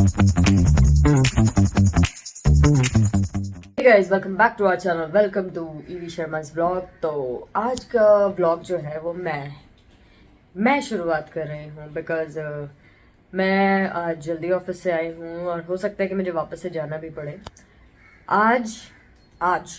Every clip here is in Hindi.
Guys welcome back to our channel, welcome to Ivy Sharma's vlog. तो आज का व्लॉग जो है वो मैं शुरुआत कर रही हूँ बिकॉज मैं आज जल्दी ऑफिस से आई हूँ और हो सकता है कि मुझे वापस से जाना भी पड़े। आज आज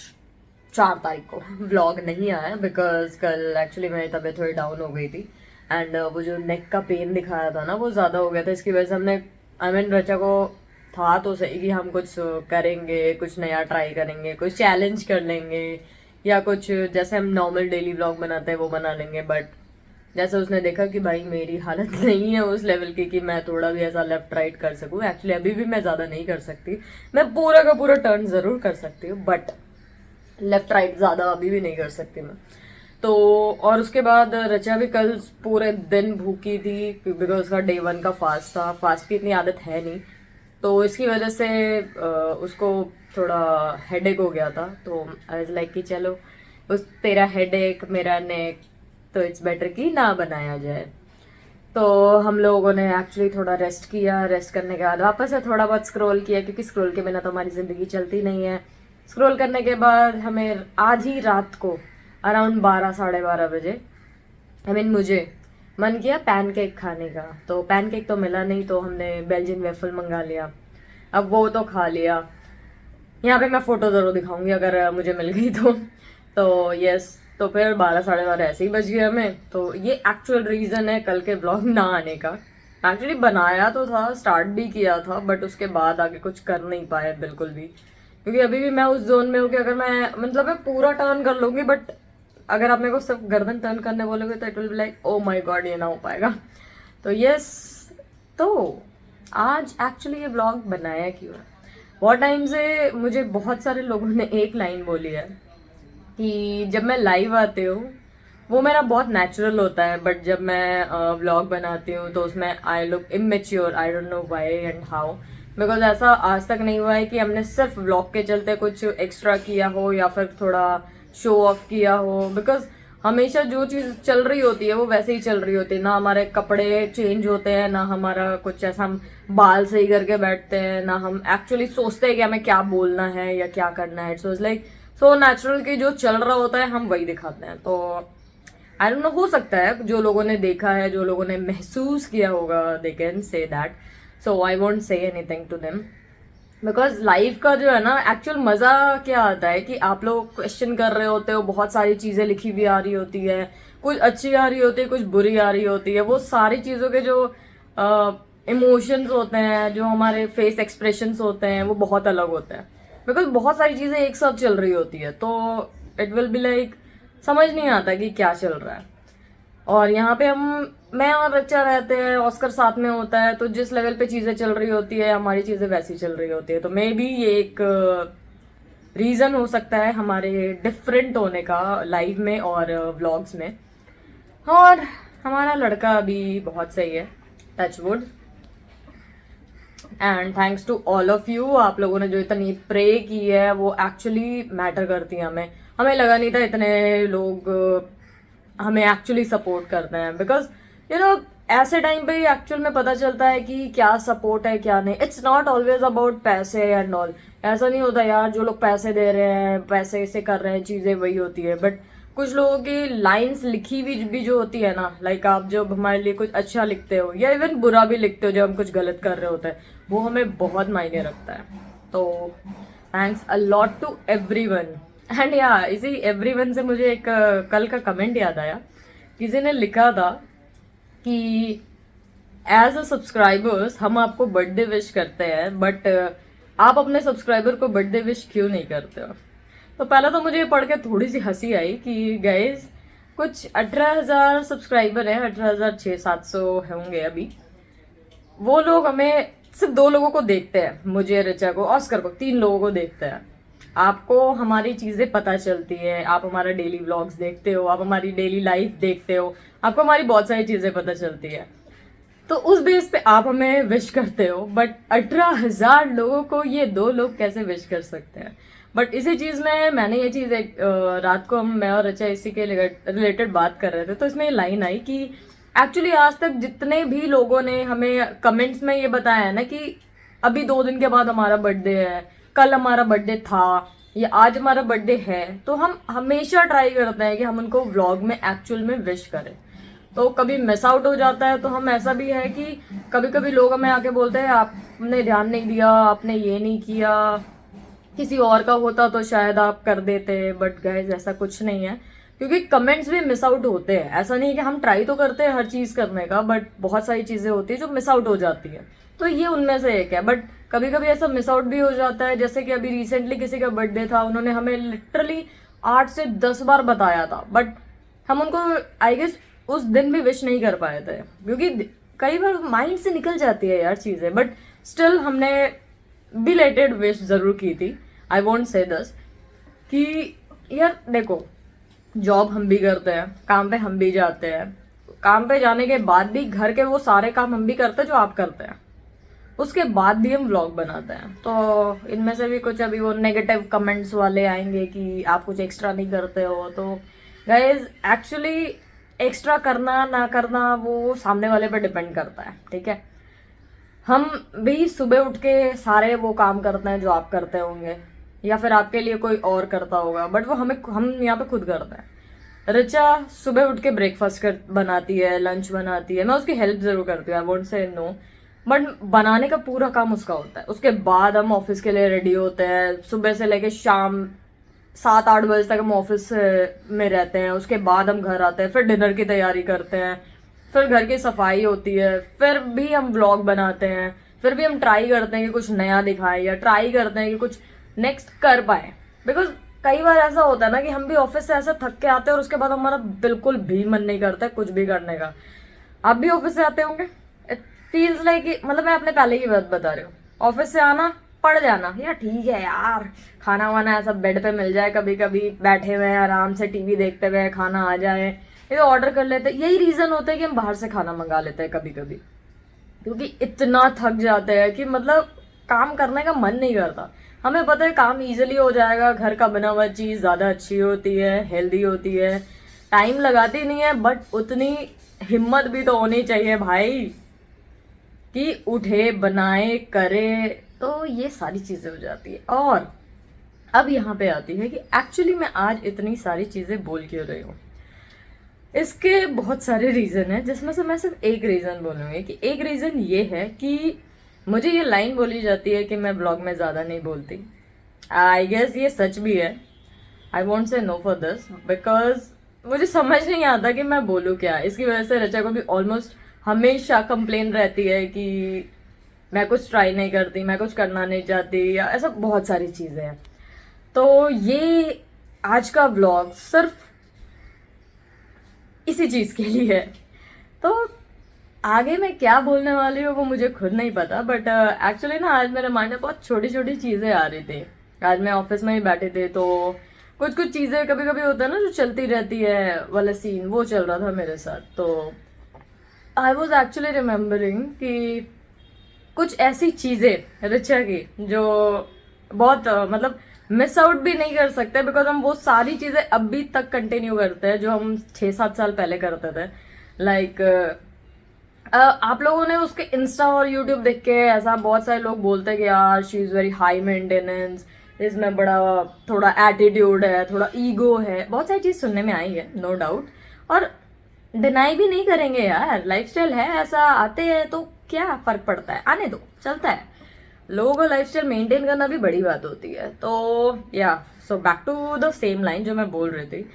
4 तारीख को व्लॉग नहीं आया बिकॉज कल एक्चुअली मेरी तबीयत थोड़ी डाउन हो गई थी एंड वो जो नेक का पेन दिखाया था ना वो ज़्यादा हो गया था। इसकी वजह से हमने रचा को था तो सही कि हम कुछ करेंगे, कुछ नया ट्राई करेंगे, कुछ चैलेंज कर लेंगे या कुछ जैसे हम नॉर्मल डेली व्लॉग बनाते हैं वो बना लेंगे। बट जैसे उसने देखा कि भाई मेरी हालत नहीं है उस लेवल की कि मैं थोड़ा भी ऐसा लेफ्ट राइट कर सकूं। एक्चुअली अभी भी मैं ज़्यादा नहीं कर सकती, मैं पूरा का पूरा टर्न ज़रूर कर सकती हूँ बट लेफ्ट राइट ज़्यादा अभी भी नहीं कर सकती मैं। तो और उसके बाद रचा भी कल पूरे दिन भूखी थी बिकॉज उसका डे 1 का फास्ट था। फास्ट की इतनी आदत है नहीं तो इसकी वजह से उसको थोड़ा हेडेक हो गया था। तो आई वाज लाइक कि चलो उस तेरा हेडेक मेरा नेक तो इट्स बेटर कि ना बनाया जाए। तो हम लोगों ने एक्चुअली थोड़ा रेस्ट किया। रेस्ट करने के बाद वापस से थोड़ा बहुत स्क्रॉल किया क्योंकि स्क्रॉल के बिना तो हमारी ज़िंदगी चलती नहीं है। स्क्रॉल करने के बाद हमें आधी रात को अराउंड 12 साढ़े 12 बजे मुझे मन किया पैनकेक खाने का। तो पैनकेक तो मिला नहीं तो हमने बेल्जियन वेफल मंगा लिया। अब वो तो खा लिया। यहाँ पे मैं फोटो ज़रूर दिखाऊंगी अगर मुझे मिल गई तो यस। तो फिर 12 साढ़े 12 ऐसे ही बज गए हमें। तो ये एक्चुअल रीज़न है कल के ब्लॉग ना आने का। एक्चुअली बनाया तो था, स्टार्ट भी किया था बट उसके बाद आगे कुछ कर नहीं पाए बिल्कुल भी क्योंकि अभी भी मैं उस जोन में हूँ कि अगर मैं पूरा टर्न कर लूँगी बट अगर आप मेरे को सिर्फ गर्दन टर्न करने बोलोगे तो it will be like oh my God ये ना हो पाएगा। तो यस। तो आज एक्चुअली ये ब्लॉग बनाया क्यों है, बहुत टाइम से मुझे बहुत सारे लोगों ने एक लाइन बोली है कि जब मैं लाइव आती हूँ वो मेरा बहुत नेचुरल होता है बट जब मैं व्लॉग बनाती हूँ तो उसमें I look immature. I don't know why and how because ऐसा आज तक नहीं हुआ है कि हमने सिर्फ व्लॉग के चलते कुछ एक्स्ट्रा किया हो या फिर थोड़ा शो ऑफ किया हो। बिकॉज हमेशा जो चीज़ चल रही होती है वो वैसे ही चल रही होती है। ना हमारे कपड़े चेंज होते हैं, ना हमारा कुछ ऐसा हम बाल सही करके बैठते हैं, ना हम एक्चुअली सोचते हैं कि हमें क्या बोलना है या क्या करना है। इट्स लाइक सो नेचुरल कि जो चल रहा होता है हम वही दिखाते हैं। तो आई डोंट नो, हो सकता है जो लोगों ने देखा है, जो लोगों ने महसूस किया होगा they can say that. So I won't say anything to them because life का जो है ना एक्चुअल मजा क्या आता है कि आप लोग क्वेश्चन कर रहे होते हो, बहुत सारी चीजें लिखी हुई आ रही होती है, कुछ अच्छी आ रही होती है, कुछ बुरी आ रही होती है। वो सारी चीजों के जो इमोशंस होते हैं, जो हमारे फेस एक्सप्रेशंस होते हैं वो बहुत अलग होते हैं बिकॉज बहुत सारी चीजें एक साथ चल रही होती है। तो इट विल बी लाइक समझ नहीं आता कि क्या चल रहा है। और यहाँ पे मैं और रचा रहते हैं, ऑस्कर साथ में होता है तो जिस लेवल पे चीजें चल रही होती है हमारी चीजें वैसी चल रही होती है। तो मे बी ये एक रीजन हो सकता है हमारे डिफरेंट होने का लाइव में और व्लॉग्स में। और हमारा लड़का अभी बहुत सही है, touch wood. And thanks to all of you, आप लोगों ने जो इतनी प्रे की है वो एक्चुअली मैटर करती है। हमें लगा नहीं था इतने लोग हमें एक्चुअली सपोर्ट करते हैं बिकॉज यू नो ऐसे टाइम पे ही एक्चुअल में पता चलता है कि क्या सपोर्ट है क्या नहीं। इट्स नॉट ऑलवेज अबाउट पैसे एंड ऑल। ऐसा नहीं होता यार जो लोग पैसे दे रहे हैं, पैसे से कर रहे हैं चीजें वही होती है। बट कुछ लोगों की लाइंस लिखी हुई भी जो होती है ना, लाइक आप जब हमारे लिए कुछ अच्छा लिखते हो या इवन बुरा भी लिखते हो जब हम कुछ गलत कर रहे होते हैं, वो हमें बहुत मायने रखता है। तो thanks a lot to everyone. And या इसी एवरीवन से मुझे एक कल का कमेंट याद आया। किसी ने लिखा था कि एज अ सब्सक्राइबर्स हम आपको बर्थडे विश करते हैं बट आप अपने सब्सक्राइबर को बर्थडे विश क्यों नहीं करते हो। तो पहले तो मुझे ये पढ़ के थोड़ी सी हंसी आई कि गाइज कुछ 18,000 सब्सक्राइबर हैं, 18,600-700 होंगे अभी। वो लोग हमें सिर्फ 2 लोगों को देखते हैं, मुझे, ऋचा को, ऑस्कर को, 3 लोगों को देखते हैं। आपको हमारी चीजें पता चलती है, आप हमारा डेली व्लॉग्स देखते हो, आप हमारी डेली लाइफ देखते हो, आपको हमारी बहुत सारी चीजें पता चलती है। तो उस बेस पे आप हमें विश करते हो बट 18,000 लोगों को ये 2 लोग कैसे विश कर सकते हैं। बट इसी चीज में मैंने ये चीज एक रात को मैं और रचा इसी के रिलेटेड बात कर रहे थे तो इसमें ये लाइन आई कि एक्चुअली आज तक जितने भी लोगों ने हमें कमेंट्स में ये बताया है ना कि अभी 2 दिन के बाद हमारा बर्थडे है, कल हमारा बर्थडे था या आज हमारा बर्थडे है, तो हम हमेशा ट्राई करते हैं कि हम उनको व्लॉग में एक्चुअल में विश करें। तो कभी मिस आउट हो जाता है, तो हम ऐसा भी है कि कभी कभी लोग हमें आके बोलते हैं आपने ध्यान नहीं दिया, आपने ये नहीं किया, किसी और का होता तो शायद आप कर देते, बट गाइस ऐसा कुछ नहीं है, क्योंकि कमेंट्स भी मिस आउट होते हैं। ऐसा नहीं है कि हम ट्राई तो करते हैं हर चीज करने का, बट बहुत सारी चीजें होती है जो मिस आउट हो जाती है, तो ये उनमें से एक है। बट कभी कभी ऐसा मिस आउट भी हो जाता है, जैसे कि अभी रिसेंटली किसी का बर्थडे था, उन्होंने हमें लिटरली 8 से 10 बार बताया था, बट हम उनको आई गेस उस दिन भी विश नहीं कर पाए थे, क्योंकि कई बार माइंड से निकल जाती है यार चीजें, बट स्टिल हमने बिलेटेड विश जरूर की थी। आई वोंट से दिस कि यार देखो, जॉब हम भी करते हैं, काम पे हम भी जाते हैं, काम पे जाने के बाद भी घर के वो सारे काम हम भी करते हैं जो आप करते हैं, उसके बाद भी हम व्लॉग बनाते हैं। तो इनमें से भी कुछ अभी वो नेगेटिव कमेंट्स वाले आएंगे कि आप कुछ एक्स्ट्रा नहीं करते हो, तो गाइज एक्चुअली एक्स्ट्रा करना ना करना वो सामने वाले पे डिपेंड करता है, ठीक है। हम भी सुबह उठ के सारे वो काम करते हैं जो आप करते होंगे, या फिर आपके लिए कोई और करता होगा, बट वो हम यहाँ पे खुद करते हैं। ऋचा सुबह उठ के ब्रेकफास्ट बनाती है, लंच बनाती है, मैं उसकी हेल्प जरूर करती हूँ, I won't say no, but बनाने का पूरा काम उसका होता है। उसके बाद हम ऑफिस के लिए रेडी होते हैं, सुबह से लेके शाम 7-8 बजे तक हम ऑफिस में रहते हैं, उसके बाद हम घर आते हैं, फिर डिनर की तैयारी करते हैं, फिर घर की सफाई होती है, फिर भी हम व्लॉग बनाते हैं, फिर भी हम ट्राई करते हैं कि कुछ नया दिखाएं, या ट्राई करते हैं कि कुछ नेक्स्ट कर पाए। बिकॉज कई बार ऐसा होता है ना कि हम भी ऑफिस से ऐसा थक के आते हैं और उसके बाद हमारा बिल्कुल भी मन नहीं करता है कुछ भी करने का। आप भी ऑफिस से आते होंगे, इट फील्स लाइक, मतलब मैं अपने पहले की बात बता रही हूँ, ऑफिस से आना, पड़ जाना, यार ठीक है यार, खाना वाना ऐसा बेड पे मिल जाए, कभी कभी बैठे हुए आराम से टीवी देखते हुए खाना आ जाए, ये ऑर्डर कर लेते हैं। यही रीजन होता है कि हम बाहर से खाना मंगा लेते हैं कभी कभी, क्योंकि इतना थक जाते हैं कि मतलब काम करने का मन नहीं करता। हमें पता है काम इजीली हो जाएगा, घर का बना हुआ चीज ज्यादा अच्छी होती है, हेल्दी होती है, टाइम लगाती नहीं है, बट उतनी हिम्मत भी तो होनी चाहिए भाई कि उठे, बनाए, करे, तो ये सारी चीजें हो जाती है। और अब यहाँ पे आती है कि एक्चुअली मैं आज इतनी सारी चीजें बोल क्यों रही हूँ। इसके बहुत सारे रीजन है, जिसमें से मैं सिर्फ एक रीजन बोलूंगी कि एक रीजन ये है कि मुझे ये लाइन बोली जाती है कि मैं ब्लॉग में ज्यादा नहीं बोलती। आई गेस ये सच भी है, आई वॉन्ट से नो फॉर दिस, बिकॉज मुझे समझ नहीं आता कि मैं बोलूँ क्या। इसकी वजह से ऋचा को भी ऑलमोस्ट हमेशा कंप्लेन रहती है कि मैं कुछ ट्राई नहीं करती, मैं कुछ करना नहीं चाहती, या ऐसा बहुत सारी चीजें हैं। तो ये आज का व्लॉग सिर्फ इसी चीज के लिए है। तो आगे मैं क्या बोलने वाली हूँ वो मुझे खुद नहीं पता, बट एक्चुअली ना आज मेरे माइंड में बहुत छोटी छोटी चीजें आ रही थी। आज मैं ऑफिस में ही बैठे थे, तो कुछ कुछ चीजें कभी कभी होता है ना जो चलती रहती है वाला सीन, वो चल रहा था मेरे साथ। तो आई वॉज एक्चुअली रिमेम्बरिंग कि कुछ ऐसी चीजें ऋचा की जो बहुत मतलब मिस आउट भी नहीं कर सकते, बिकॉज हम वो सारी चीजें अभी तक कंटिन्यू करते हैं जो हम 6-7 साल पहले करते थे। लाइक आप लोगों ने उसके इंस्टा और यूट्यूब देख के ऐसा बहुत सारे लोग बोलते हैं कि यार she is very high maintenance, इसमें बड़ा थोड़ा एटीट्यूड है, थोड़ा ईगो है, बहुत सारी चीज सुनने में आई है, नो डाउट। और डिनाई भी नहीं करेंगे यार, लाइफस्टाइल है ऐसा, आते हैं तो क्या फर्क पड़ता है, आने दो, चलता है। लोगों को लाइफस्टाइल मेंटेन करना भी बड़ी बात होती है। तो या so back to the same line जो मैं बोल रही थी।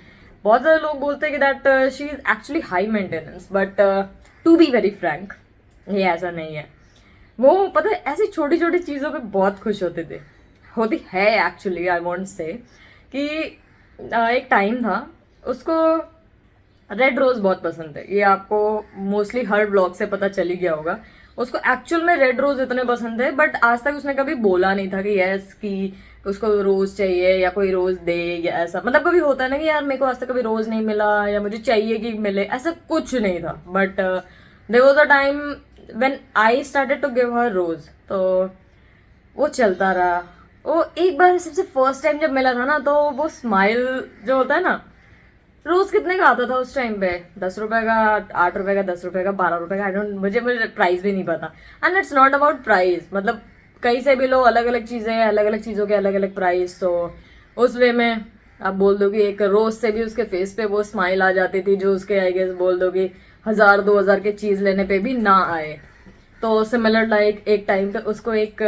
बहुत सारे लोग बोलते हैं कि that she is actually high maintenance, but to be very frank ये ऐसा नहीं है। वो पता है ऐसी छोटी छोटी चीजों पे बहुत खुश होते थे, होती है एक्चुअली। आई वॉन्ट से कि एक टाइम था, उसको रेड रोज बहुत पसंद है, ये आपको मोस्टली हर ब्लॉग से पता चल ही गया होगा। उसको एक्चुअल में रेड रोज इतने पसंद है, बट आज तक उसने कभी बोला नहीं था कि यस कि उसको रोज चाहिए या कोई रोज दे या ऐसा। मतलब कभी होता है ना कि यार मेरे को आज तक कभी रोज नहीं मिला या मुझे चाहिए कि मिले, ऐसा कुछ नहीं था। But there was a time when I started to give her rose, तो वो चलता रहा। वो एक बार सबसे फर्स्ट टाइम जब मिला था ना, तो वो स्माइल जो होता है ना, रोज कितने का आता था उस टाइम पे, 10 रुपए का, 8 रुपए का, 10 रुपए का, 12 रुपए का, आई डोंट, मुझे प्राइस भी नहीं पता। And it's not about price, मतलब कहीं से भी लो, अलग अलग चीज़ें, अलग अलग चीज़ों के अलग अलग प्राइस। तो उस वे में आप बोल दो कि एक रोज से भी उसके फेस पे वो स्माइल आ जाती थी, जो उसके आई गेस बोल दो कि 1000-2000 के चीज़ लेने पे भी ना आए। तो सिमिलर लाइक एक टाइम पे उसको एक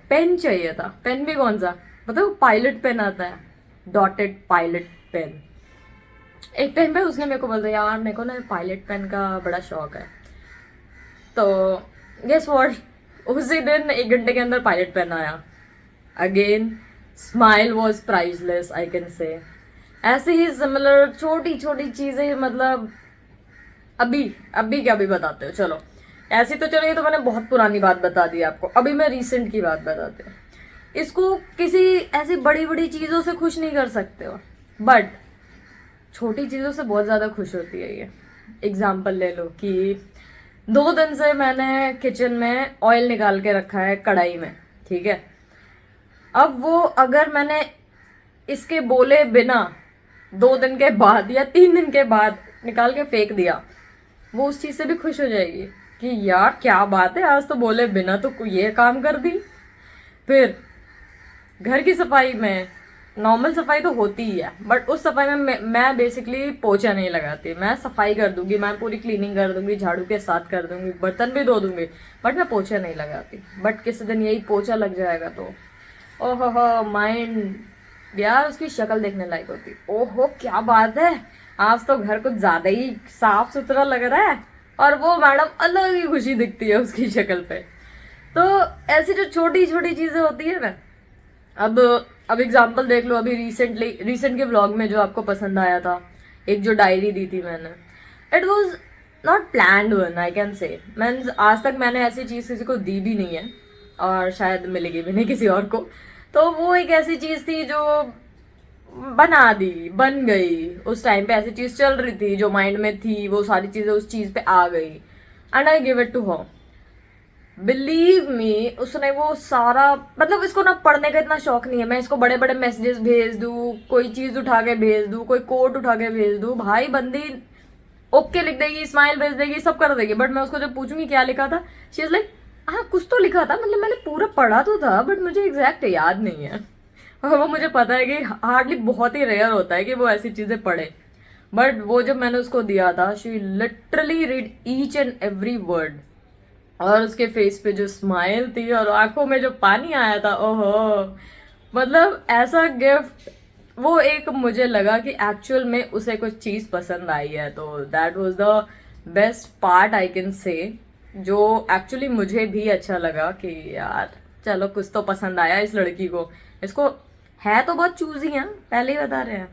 पेन चाहिए था। पेन भी कौन सा, मतलब पायलट पेन आता है, डॉटेड पायलट पेन। एक टाइम पे उसने मेरे को बोल दिया, यार मेरे को ना पायलट पेन का बड़ा शौक है। तो गेस व्हाट, उसी दिन 1 घंटे के अंदर पायलट पेन आया। Again smile was priceless, I can say. ऐसे ही सिमिलर छोटी छोटी चीजें, मतलब अभी अभी क्या भी बताते हो, चलो ऐसी तो चलो, ये तो मैंने बहुत पुरानी बात बता दी आपको। अभी मैं रिसेंट की बात बताते हैं। इसको किसी ऐसी बड़ी बड़ी चीजों से खुश नहीं कर सकते हो, बट छोटी चीजों से बहुत ज्यादा खुश होती है ये। एग्जाम्पल ले लो कि 2 दिन से मैंने किचन में ऑयल निकाल के रखा है कढ़ाई में, ठीक है। अब वो अगर मैंने इसके बोले बिना 2 दिन के बाद या 3 दिन के बाद निकाल के फेंक दिया, वो उस चीज से भी खुश हो जाएगी कि यार क्या बात है, आज तो बोले बिना तो ये काम कर दी। फिर घर की सफाई में नॉर्मल सफाई तो होती ही है, बट उस सफाई में मैं बेसिकली पोछा नहीं लगाती। मैं सफाई कर दूंगी, मैं पूरी क्लीनिंग कर दूंगी, झाड़ू के साथ कर दूंगी, बर्तन भी धो दूंगी, बट मैं पोछा नहीं लगाती। बट किसी दिन यही पोछा लग जाएगा तो ओहो हो माइंड, यार उसकी शक्ल देखने लायक होती। ओहो क्या बात है, आज तो घर कुछ ज्यादा ही साफ सुथरा लग रहा है, और वो मैडम अलग ही खुशी दिखती है उसकी शक्ल पे। तो ऐसी जो छोटी छोटी चीजें होती है ना, अब एग्जांपल देख लो, अभी रिसेंट के व्लॉग में जो आपको पसंद आया था, एक जो डायरी दी थी मैंने, it was not planned one, I can say. Means आज तक मैंने ऐसी चीज किसी को दी भी नहीं है, और शायद मिलेगी भी नहीं किसी और को। तो वो एक ऐसी चीज थी जो बना दी, बन गई। उस टाइम पे ऐसी चीज चल रही थी जो माइंड में थी, वो सारी चीजें उस चीज पे आ गई, and I give it to her. Believe me, उसने वो सारा, मतलब इसको ना पढ़ने का इतना शौक नहीं है। मैं इसको बड़े बड़े मैसेजेस भेज दूं, कोई चीज उठा के भेज दूं, कोई कोट उठा के भेज दूं, भाई बंदी ओके लिख देगी, स्माइल भेज देगी, सब कर देगी। बट मैं उसको जब पूछूंगी क्या लिखा था, शी इज लाइक हाँ कुछ तो लिखा था, मतलब मैंने पूरा पढ़ा तो था, बट मुझे एग्जैक्ट याद नहीं है। और वो मुझे पता है कि हार्डली, बहुत ही रेयर होता है कि वो ऐसी चीजें पढ़े। बट वो जब मैंने उसको दिया था, she literally read each and every word, और उसके फेस पे जो स्माइल थी और आंखों में जो पानी आया था, ओहो, मतलब ऐसा गिफ्ट। वो एक मुझे लगा कि एक्चुअल में उसे कुछ चीज पसंद आई है, तो that was the best part I can say, जो एक्चुअली मुझे भी अच्छा लगा कि यार चलो कुछ तो पसंद आया इस लड़की को। इसको है तो बहुत चूजी है, पहले ही बता रहे हैं,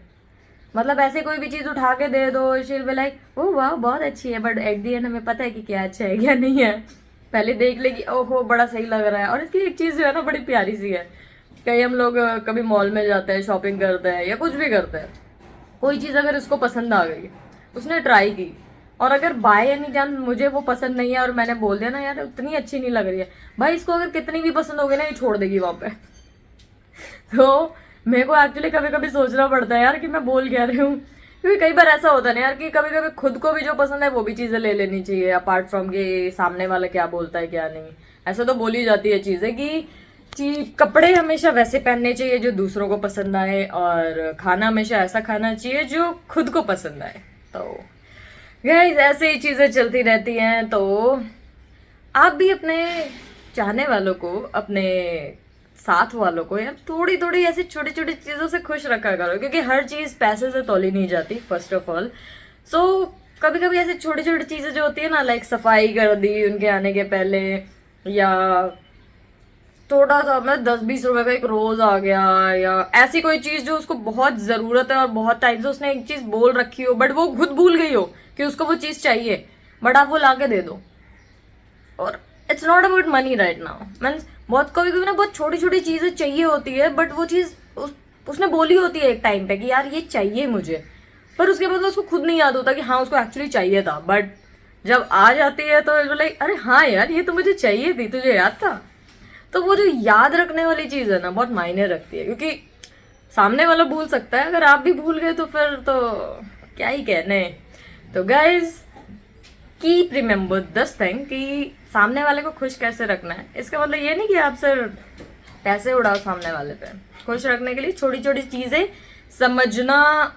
मतलब ऐसे कोई भी चीज उठा के दे दो, she will be like oh वाह बहुत अच्छी है, बट एट दी एंड हमें पता है कि क्या अच्छा है क्या नहीं है। पहले देख लेगी, ओहो बड़ा सही लग रहा है। और इसकी एक चीज जो है ना, बड़ी प्यारी सी है। कहीं हम लोग कभी मॉल में जाते हैं, शॉपिंग करते हैं या कुछ भी करते हैं, कोई चीज अगर इसको पसंद आ गई, उसने ट्राई की, और अगर बाय एनी चांस मुझे वो पसंद नहीं है और मैंने बोल दिया ना यार उतनी अच्छी नहीं लग रही है, भाई इसको अगर कितनी भी पसंद होगी ना, ये छोड़ देगी वहां पे। तो मेरे को एक्चुअली कभी कभी सोचना पड़ता है यार कि मैं बोल क्या रही हूँ, क्योंकि कई बार ऐसा होता है ना यार कि कभी कभी खुद को भी जो पसंद है वो भी चीजें ले लेनी चाहिए, अपार्ट फ्रॉम के सामने वाला क्या बोलता है क्या नहीं। ऐसा तो बोली जाती है चीजें कि कपड़े हमेशा वैसे पहनने चाहिए जो दूसरों को पसंद आए, और खाना हमेशा ऐसा खाना चाहिए जो खुद को पसंद आए। तो गाइस ऐसे ही चीजें चलती रहती हैं। तो आप भी अपने चाहने वालों को, अपने साथ वालों को यार थोड़ी थोड़ी ऐसी छोटी छोटी चीजों से खुश रखा करो, क्योंकि हर चीज पैसे से तोली नहीं जाती फर्स्ट ऑफ ऑल। सो कभी कभी ऐसी छोटी छोटी चीजें जो होती है ना, लाइक सफाई कर दी उनके आने के पहले, या थोड़ा सा मतलब 10-20 रुपए का एक रोज आ गया, या ऐसी कोई चीज जो उसको बहुत जरूरत है और बहुत टाइम से उसने एक चीज बोल रखी हो, बट वो खुद भूल गई हो कि उसको वो चीज चाहिए, बट आप वो ला के दे दो। और it's not about money right now, means बहुत कभी कभी ना बहुत छोटी छोटी चीजें चाहिए होती है, बट वो चीज उसने बोली होती है एक टाइम पे कि यार ये चाहिए मुझे, पर उसके बाद उसको खुद नहीं याद होता कि हाँ उसको एक्चुअली चाहिए था। बट जब आ जाती है तो लाइक अरे हाँ यार ये तो मुझे चाहिए थी, तुझे याद था। तो वो जो याद रखने वाली चीज है ना, बहुत मायने रखती है, क्योंकि सामने वाला भूल सकता है, अगर आप भी भूल गए तो फिर तो क्या ही कहने। तो guys keep remember this thing कि सामने वाले को खुश कैसे रखना है, इसका मतलब ये नहीं कि आप सिर्फ पैसे उड़ाओ सामने वाले पे। खुश रखने के लिए छोटी छोटी चीज़ें समझना,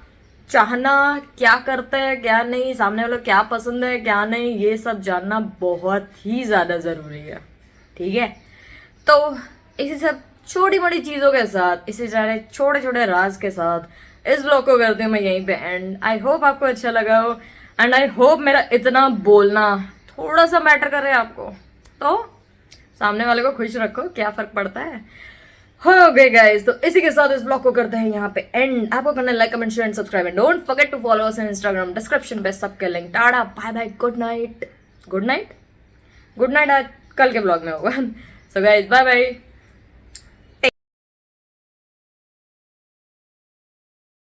चाहना, क्या करते हैं क्या नहीं, सामने वालों को क्या पसंद है क्या नहीं, ये सब जानना बहुत ही ज़्यादा ज़रूरी है। ठीक है, तो इसी सब छोटी मोटी चीज़ों के साथ, इसी सारे छोटे छोटे राज के साथ इस ब्लॉग को करती हूँ मैं यहीं पे एंड। आई होप आपको अच्छा लगा हो एंड आई होप मेरा इतना बोलना थोड़ा सा मैटर करे आपको। तो सामने वाले को खुश रखो, क्या फ़र्क पड़ता है। हो गए गाइस, तो इसी के साथ इस ब्लॉग को करते हैं यहाँ पे एंड। आपको करना like comment share and subscribe and don't forget to follow us on Instagram, description पे सबके link. Tata bye bye, good night, good night, good night. आज कल के ब्लॉग में होगा। So guys bye bye.